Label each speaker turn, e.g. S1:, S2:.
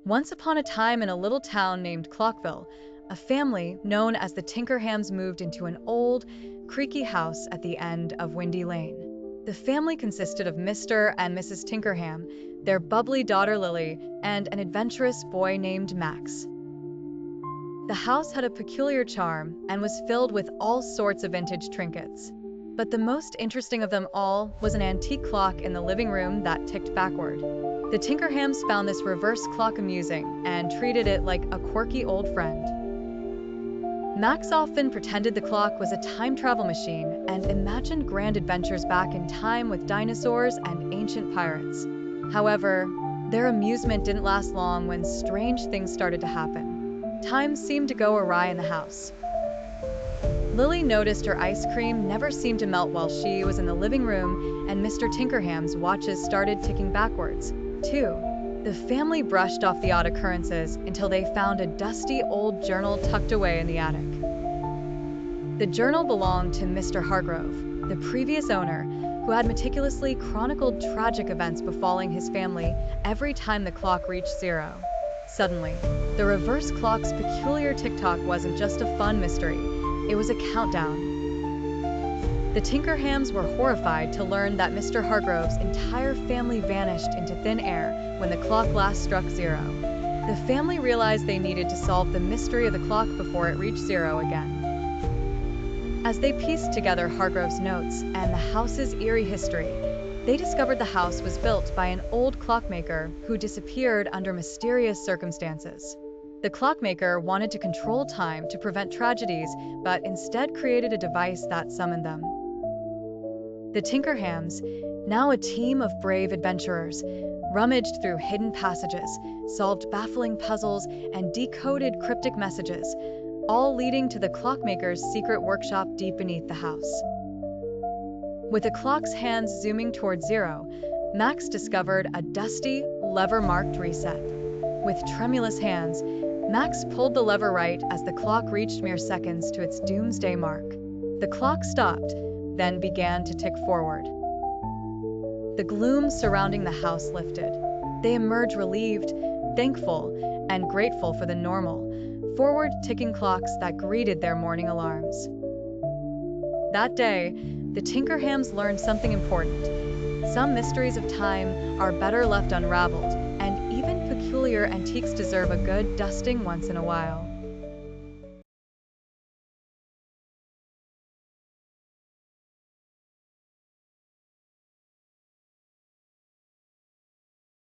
S1: Once upon a time in a little town named Clockville, a family known as the Tinkerhams moved into an old, creaky house at the end of Windy Lane. The family consisted of Mr. and Mrs. Tinkerham, their bubbly daughter Lily, and an adventurous boy named Max. The house had a peculiar charm and was filled with all sorts of vintage trinkets. But the most interesting of them all was an antique clock in the living room that ticked backward. The Tinkerhams found this reverse clock amusing and treated it like a quirky old friend. Max often pretended the clock was a time travel machine and imagined grand adventures back in time with dinosaurs and ancient pirates. However, their amusement didn't last long when strange things started to happen. Time seemed to go awry in the house. Lily noticed her ice cream never seemed to melt while she was in the living room, and Mr. Tinkerham's watches started ticking backwards, too. The family brushed off the odd occurrences until they found a dusty old journal tucked away in the attic. The journal belonged to Mr. Hargrove, the previous owner, who had meticulously chronicled tragic events befalling his family every time the clock reached zero. Suddenly, the reverse clock's peculiar tick-tock wasn't just a fun mystery, it was a countdown. The Tinkerhams were horrified to learn that Mr. Hargrove's entire family vanished into thin air when the clock last struck zero. The family realized they needed to solve the mystery of the clock before it reached zero again. As they pieced together Hargrove's notes and the house's eerie history, they discovered the house was built by an old clockmaker who disappeared under mysterious circumstances. The clockmaker wanted to control time to prevent tragedies, but instead created a device that summoned them. The Tinkerhams, now a team of brave adventurers, rummaged through hidden passages, solved baffling puzzles, and decoded cryptic messages, all leading to the clockmaker's secret workshop deep beneath the house. With the clock's hands zooming toward zero, Max discovered a dusty, lever-marked reset. With tremulous hands, Max pulled the lever right as the clock reached mere seconds to its doomsday mark. The clock stopped, then began to tick forward. The gloom surrounding the house lifted. They emerged relieved, thankful, and grateful for the normal, forward-ticking clocks that greeted their morning alarms. That day, the Tinkerhams learned something important. Some mysteries of time are better left unraveled, and even peculiar antiques deserve a good dusting once in a while.